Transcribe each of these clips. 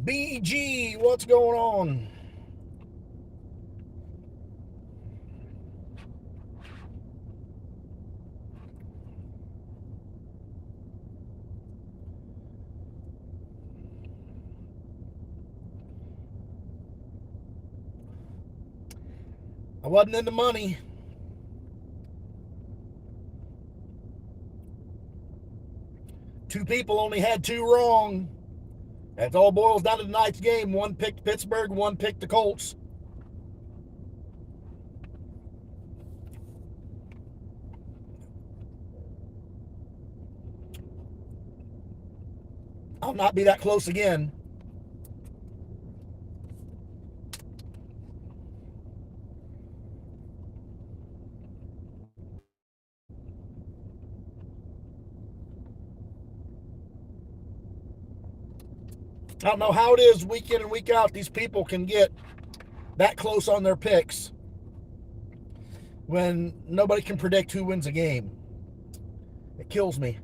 BG, what's going on? I wasn't in the money. Two people only had two wrong. That all boils down to tonight's game. One picked Pittsburgh, one picked the Colts. I'll not be that close again. I don't know how it is week in and week out these people can get that close on their picks when nobody can predict who wins a game. It kills me.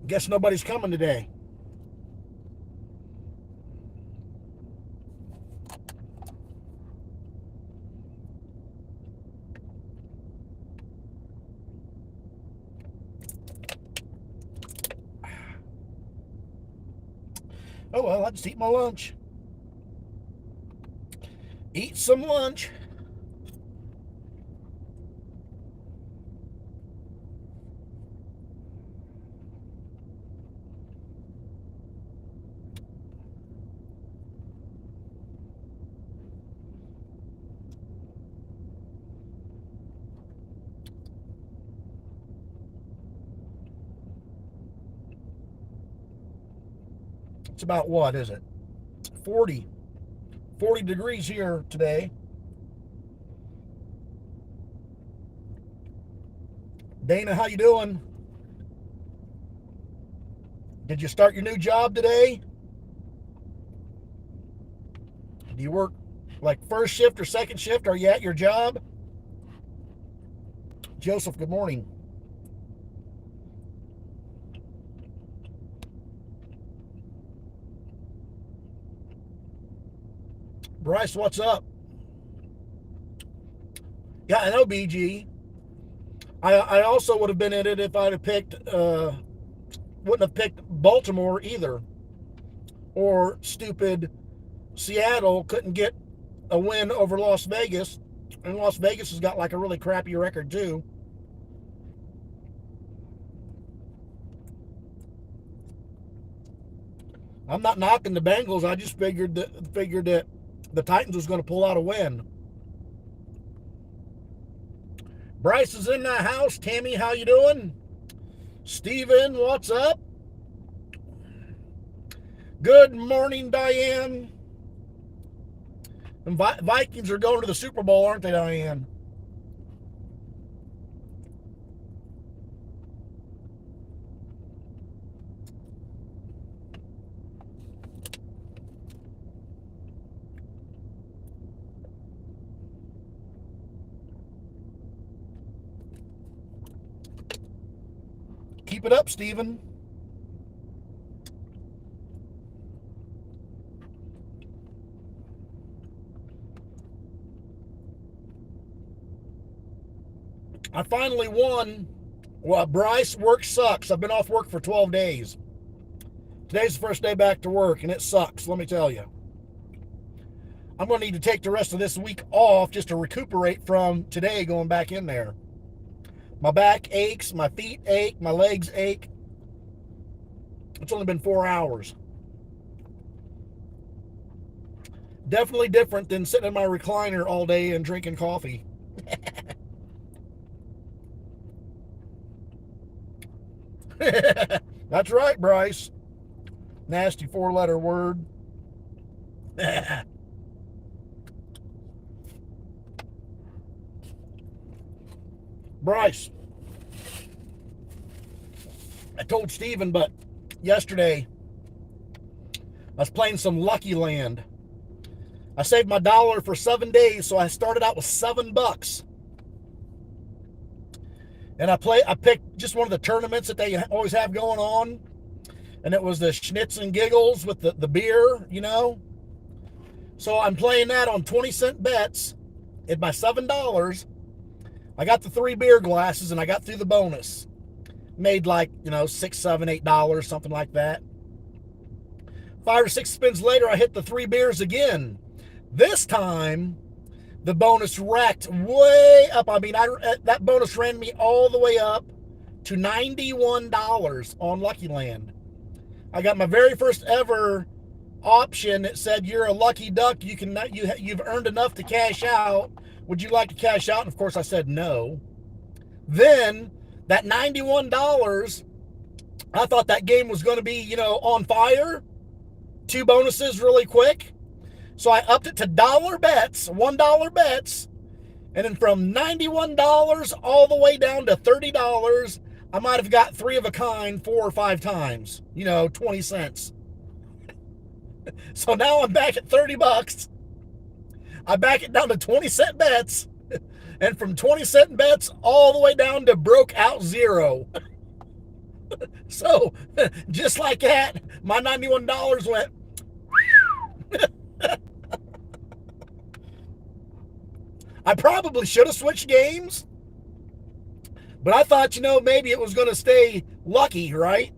Guess nobody's coming today. Oh well, I'll just eat my lunch. Eat some lunch. It's about what is it? 40 degrees here today. Dana, how you doing? Did you start your new job today? Do you work like first shift or second shift? Are you at your job? Joseph, good morning. Bryce, what's up? Yeah, I know, BG. I also would have been in it if I'd have picked, wouldn't have picked Baltimore either. Or stupid Seattle couldn't get a win over Las Vegas. And Las Vegas has got like a really crappy record too. I'm not knocking the Bengals. I just figured that the Titans was going to pull out a win. Bryce is in the house. Tammy, how you doing? Steven, what's up? Good morning, Diane. And Vikings are going to the Super Bowl, aren't they, Diane? Keep it up, Steven. I finally won. Well, Bryce, work sucks. I've been off work for 12 days. Today's the first day back to work, and it sucks, let me tell you. I'm going to need to take the rest of this week off just to recuperate from today going back in there. My back aches, my feet ache, my legs ache. It's only been 4 hours. Definitely different than sitting in my recliner all day and drinking coffee. That's right, Bryce. Nasty four-letter word. Bryce, I told Steven, but yesterday I was playing some Lucky Land. I saved my dollar for 7 days, so I started out with $7. And I picked just one of the tournaments that they always have going on. And it was the Schnitz and Giggles with the beer, you know. So I'm playing that on 20-cent bets at my $7. I got the 3 beer glasses and I got through the bonus. Made like, $6, $7, $8, something like that. 5 or 6 spins later, I hit the 3 beers again. This time, the bonus racked way up. I mean, that bonus ran me all the way up to $91 on Lucky Land. I got my very first ever option that said, "You're a lucky duck. You've earned enough to cash out. Would you like to cash out?" And of course, I said no. Then that $91, I thought that game was going to be, on fire. 2 bonuses really quick. So I upped it to $1 bets, $1 bets. And then from $91 all the way down to $30, I might have got 3 of a kind 4 or 5 times, 20 cents. So now I'm back at $30. I back it down to 20-cent bets. And from 20-cent bets all the way down to broke out 0. So just like that, my $91 went. I probably should have switched games, but I thought, maybe it was going to stay lucky, right?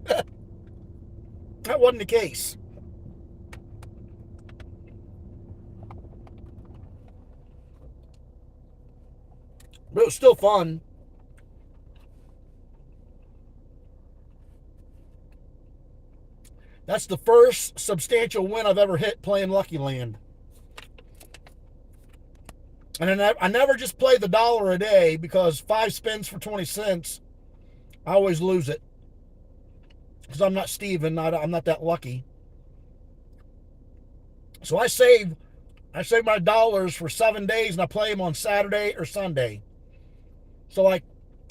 That wasn't the case. But it was still fun. That's the first substantial win I've ever hit playing Lucky Land. And I never just play the $1 a day, because 5 spins for 20 cents, I always lose it. Because I'm not Steven, I'm not that lucky. So I save my dollars for 7 days, and I play them on Saturday or Sunday. So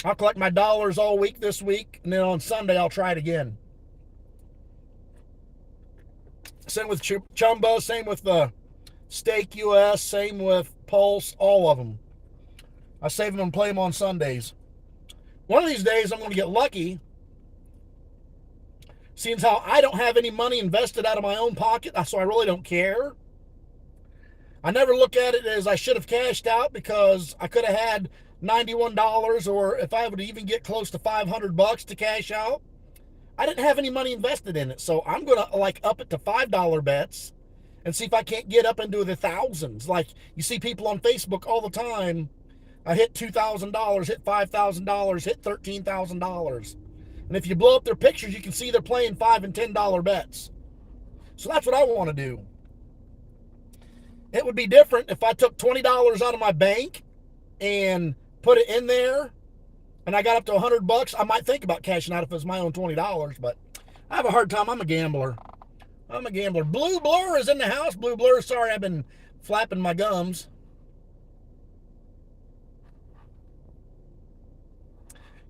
I'll collect my dollars all week this week, and then on Sunday I'll try it again. Same with Chumba, same with the Stake US, same with Pulse, all of them. I save them and play them on Sundays. One of these days I'm going to get lucky, seeing how I don't have any money invested out of my own pocket, so I really don't care. I never look at it as I should have cashed out, because I could have had $91, or if I would even get close to $500 to cash out, I didn't have any money invested in it. So I'm going to up it to $5 bets and see if I can't get up into the thousands. Like you see people on Facebook all the time. I hit $2,000, hit $5,000, hit $13,000. And if you blow up their pictures, you can see they're playing $5 and $10 bets. So that's what I want to do. It would be different if I took $20 out of my bank and put it in there, and I got up to $100. I might think about cashing out if it was my own $20, but I have a hard time. I'm a gambler. Blue Blur is in the house. Blue Blur, sorry, I've been flapping my gums.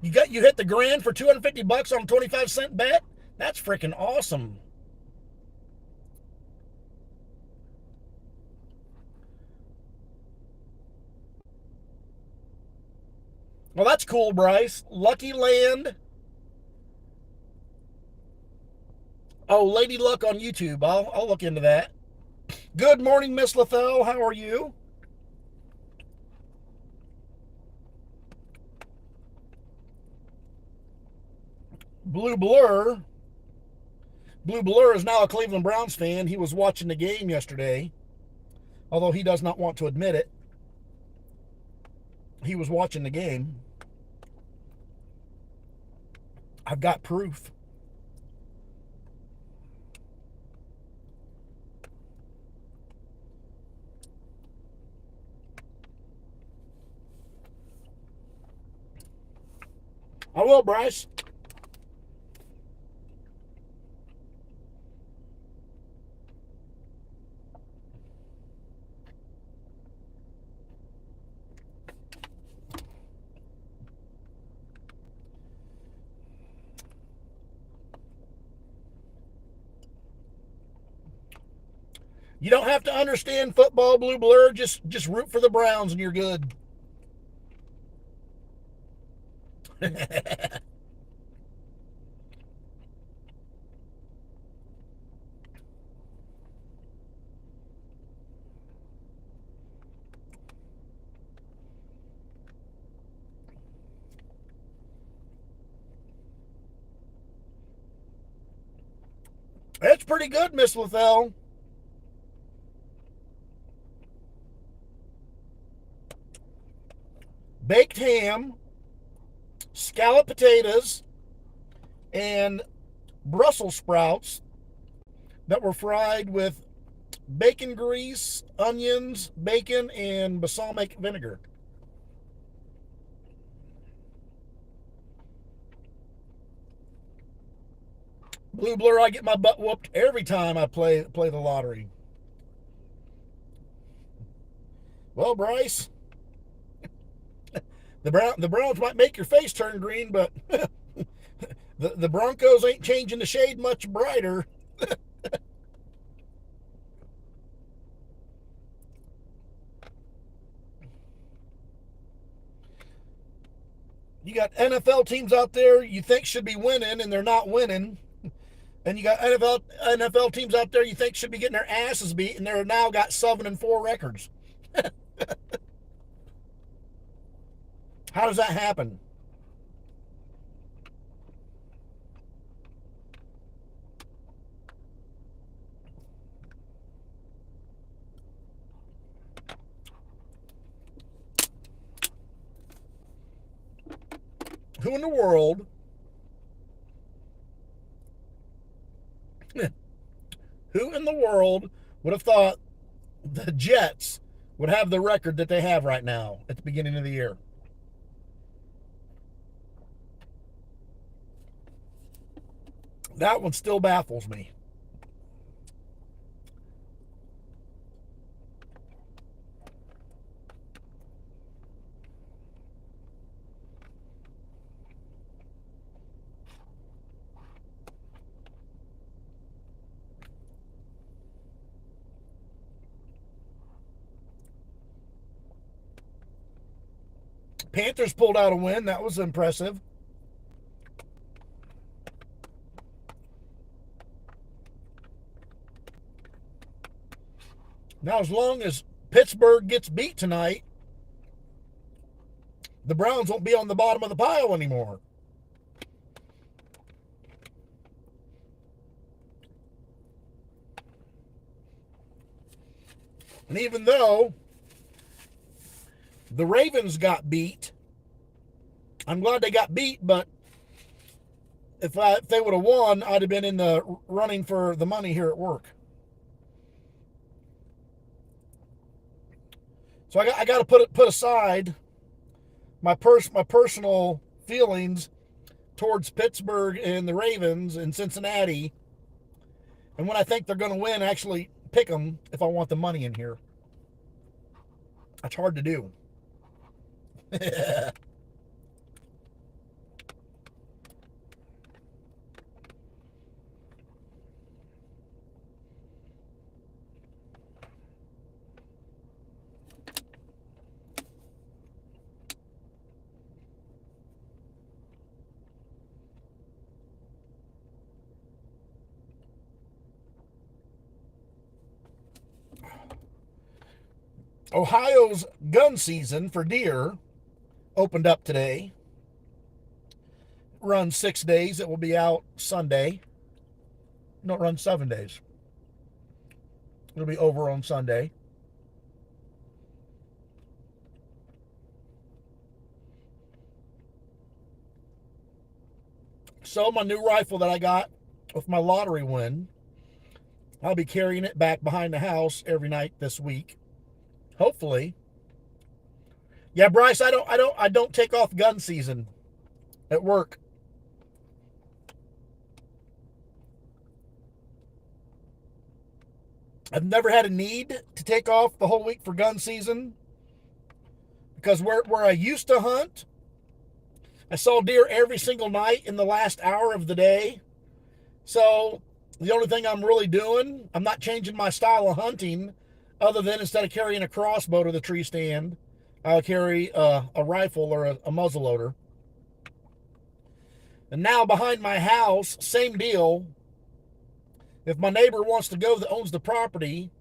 You hit the grand for $250 on a 25-cent bet? That's freaking awesome. Well, that's cool, Bryce. Lucky Land. Oh, Lady Luck on YouTube. I'll look into that. Good morning, Miss Lethell. How are you? Blue Blur is now a Cleveland Browns fan. He was watching the game yesterday, although he does not want to admit it. He was watching the game. I've got proof. I will, Bryce. You don't have to understand football, blue blur. Just root for the Browns and you're good. That's pretty good, Miss Lethell. Baked ham, scalloped potatoes, and Brussels sprouts that were fried with bacon grease, onions, bacon, and balsamic vinegar. Blue blur, I get my butt whooped every time I play the lottery. Well, Bryce, the Browns might make your face turn green, but the Broncos ain't changing the shade much brighter. You got NFL teams out there you think should be winning, and they're not winning. And you got NFL teams out there you think should be getting their asses beat, and they're now got 7-4 records. How does that happen? Who in the world? Who in the world would have thought the Jets would have the record that they have right now at the beginning of the year? That one still baffles me. Panthers pulled out a win. That was impressive. Now, as long as Pittsburgh gets beat tonight, the Browns won't be on the bottom of the pile anymore. And even though the Ravens got beat, I'm glad they got beat, but if they would have won, I'd have been in the running for the money here at work. So I got to put aside my personal feelings towards Pittsburgh and the Ravens and Cincinnati, and when I think they're going to win, actually pick them if I want the money in here. That's hard to do. Ohio's gun season for deer opened up today. Runs 6 days. It will be out Sunday. No, it runs 7 days. It'll be over on Sunday. So my new rifle that I got with my lottery win, I'll be carrying it back behind the house every night this week. Hopefully. Yeah, Bryce, I don't take off gun season at work. I've never had a need to take off the whole week for gun season because where I used to hunt, I saw deer every single night in the last hour of the day. So The only thing I'm really doing, I'm not changing my style of hunting, other than instead of carrying a crossbow to the tree stand, I'll carry a rifle or a muzzle loader. And now behind my house, same deal. If my neighbor wants to go that owns the property,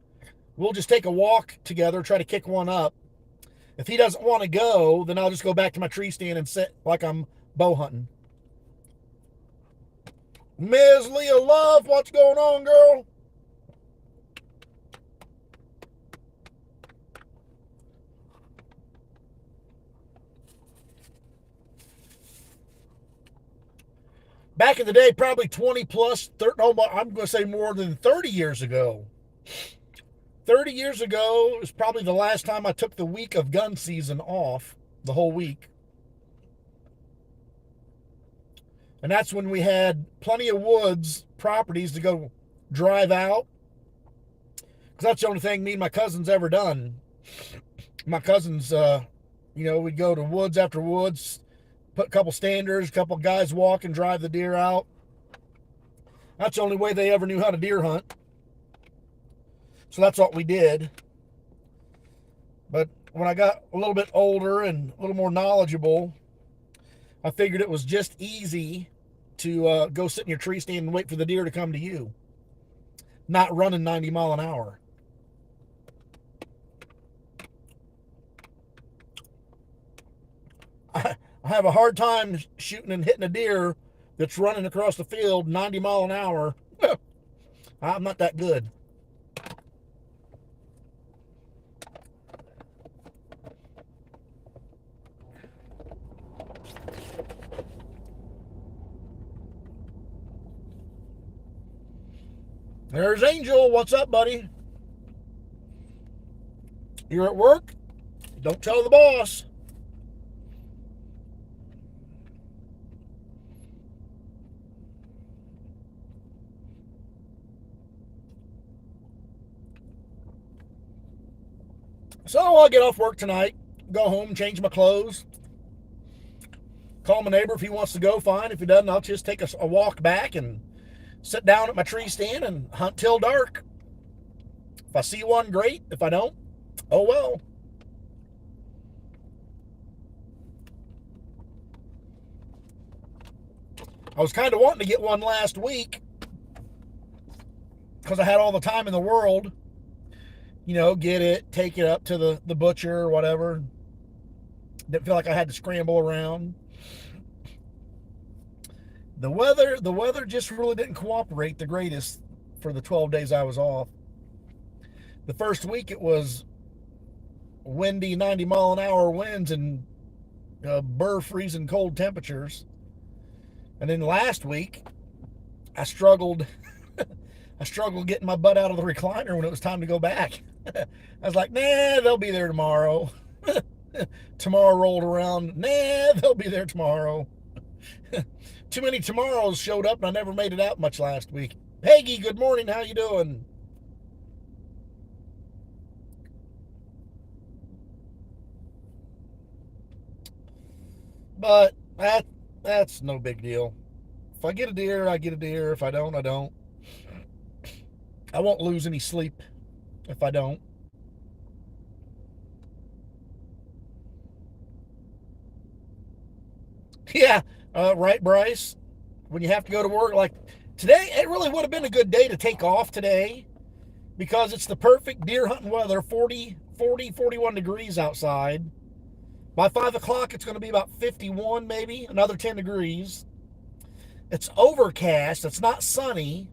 we'll just take a walk together, try to kick one up. If he doesn't want to go, then I'll just go back to my tree stand and sit like I'm bow hunting. Ms. Leah Love, what's going on, girl? Back in the day, probably 20 plus, 30, no, I'm going to say more than 30 years ago. 30 years ago is probably the last time I took the week of gun season off, the whole week. And that's when we had plenty of woods properties to go drive out. Because that's the only thing me and my cousins ever done. My cousins, we'd go to woods after woods, put a couple standers, a couple guys walk and drive the deer out. That's the only way they ever knew how to deer hunt. So that's what we did. But when I got a little bit older and a little more knowledgeable, I figured it was just easy to go sit in your tree stand and wait for the deer to come to you, not running 90 mile an hour. I have a hard time shooting and hitting a deer that's running across the field 90 mile an hour. I'm not that good. There's Angel. What's up, buddy? You're at work? Don't tell the boss. So I'll get off work tonight, go home, change my clothes, call my neighbor if he wants to go, fine. If he doesn't, I'll just take a walk back and sit down at my tree stand and hunt till dark. If I see one, great. If I don't, oh well. I was kind of wanting to get one last week because I had all the time in the world. Get it, take it up to the butcher or whatever. Didn't feel like I had to scramble around. The weather just really didn't cooperate the greatest for the 12 days I was off. The first week it was windy 90 mile an hour winds and burr freezing cold temperatures. And then last week I struggled getting my butt out of the recliner when it was time to go back. I was like, nah, they'll be there tomorrow. Tomorrow rolled around, nah, they'll be there tomorrow. Too many tomorrows showed up and I never made it out much last week. Peggy, good morning, how you doing? But that's no big deal. If I get a deer, I get a deer. If I don't, I don't. I won't lose any sleep if I don't. Yeah, right, Bryce. When you have to go to work, like today, it really would have been a good day to take off today because it's the perfect deer hunting weather, 40, 41 degrees outside. By 5 o'clock, it's going to be about 51, maybe, another 10 degrees. It's overcast. It's not sunny.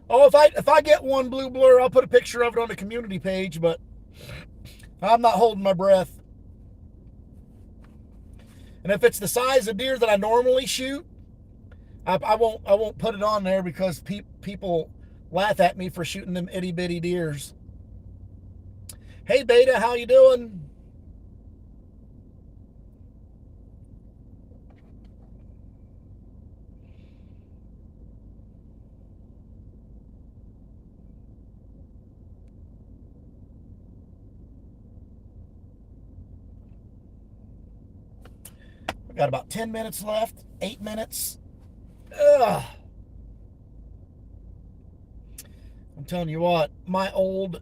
Oh, if I get one blue blur, I'll put a picture of it on the community page, but I'm not holding my breath. And if it's the size of deer that I normally shoot, I won't put it on there because people laugh at me for shooting them itty bitty deers. Hey Beta, how you doing? Got about 10 minutes left, 8 minutes. Ugh. I'm telling you what, my old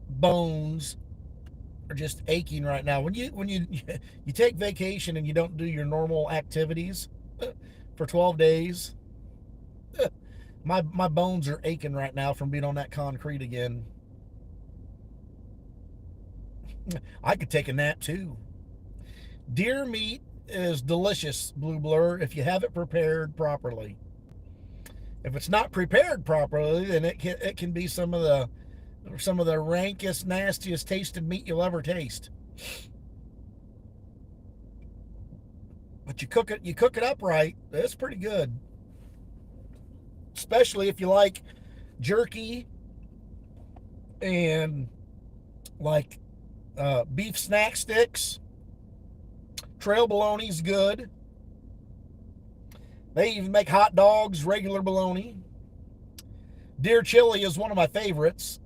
bones are just aching right now. When you you take vacation and you don't do your normal activities for 12 days, my bones are aching right now from being on that concrete again. I could take a nap too. Deer meat is delicious, Blue Blur, if you have it prepared properly. If it's not prepared properly, then it can be some of the rankest, nastiest tasted meat you'll ever taste. But you cook it up right, it's pretty good. Especially if you like jerky and like beef snack sticks. Trail bologna's good. They even make hot dogs, regular bologna. Deer chili is one of my favorites.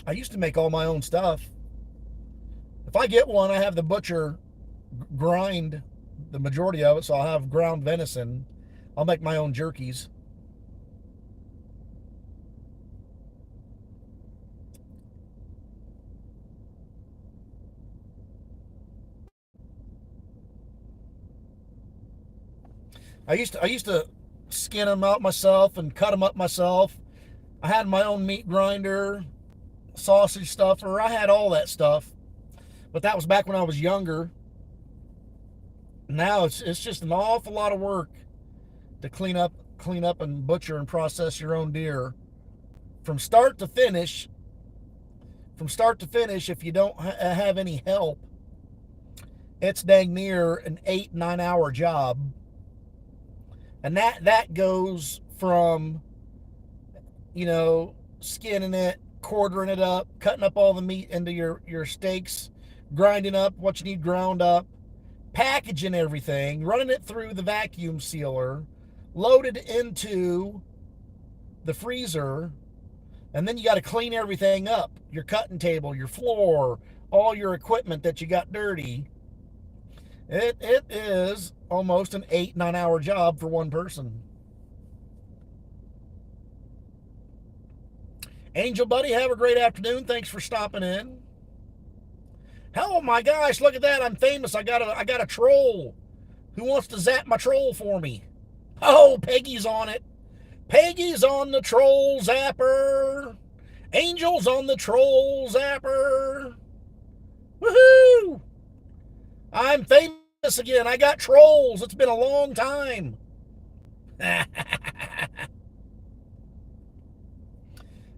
I used to make all my own stuff. If I get one, I have the butcher grind the majority of it, so I'll have ground venison. I'll make my own jerkies. I used to skin them out myself and cut them up myself. I had my own meat grinder, sausage stuffer. I had all that stuff, but that was back when I was younger. Now it's just an awful lot of work to clean up and butcher and process your own deer from start to finish. From start to finish, if you don't have any help, it's dang near an 8-9 hour job, and that goes from skinning it, quartering it up, cutting up all the meat into your steaks, grinding up what you need ground up, packaging everything, running it through the vacuum sealer, loaded into the freezer, and then you got to clean everything up, your cutting table, your floor, all your equipment that you got dirty. It is almost an 8-9 hour job for one person. Angel Buddy, have a great afternoon. Thanks for stopping in. Oh my gosh, look at that. I'm famous. I got a troll. Who wants to zap my troll for me? Oh, Peggy's on it. Peggy's on the troll zapper. Angel's on the troll zapper. Woohoo! I'm famous again. I got trolls. It's been a long time.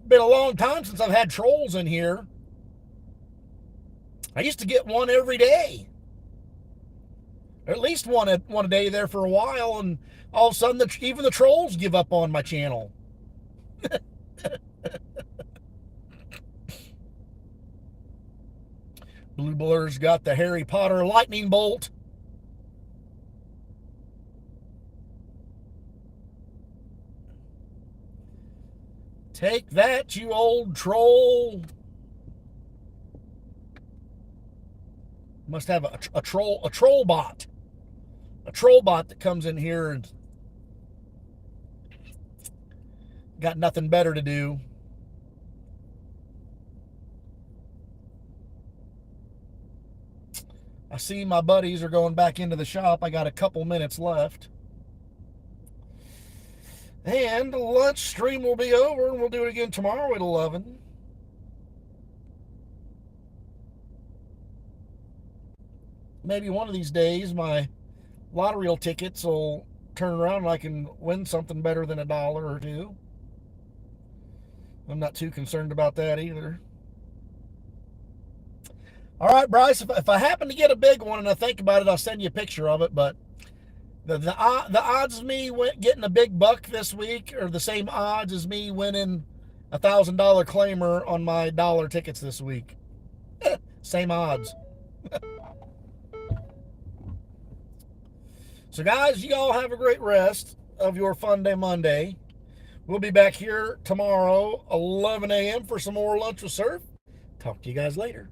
Been a long time since I've had trolls in here. I used to get one every day. Or at least one a day there for a while, and all of a sudden even the trolls give up on my channel. Blue Blur's got the Harry Potter lightning bolt. Take that, you old troll. Must have a troll bot. A troll bot that comes in here and got nothing better to do. I see my buddies are going back into the shop. I got a couple minutes left. And the lunch stream will be over, and we'll do it again tomorrow at 11. Maybe one of these days my lottery tickets will turn around and I can win something better than $1 or $2. I'm not too concerned about that either. All right, Bryce, if I happen to get a big one and I think about it, I'll send you a picture of it. But the odds of me getting a big buck this week are the same odds as me winning $1,000 claimer on my dollar tickets this week. Same odds. So, guys, you all have a great rest of your Fun Day Monday. We'll be back here tomorrow, 11 a.m., for some more Lunch with Serf. Talk to you guys later.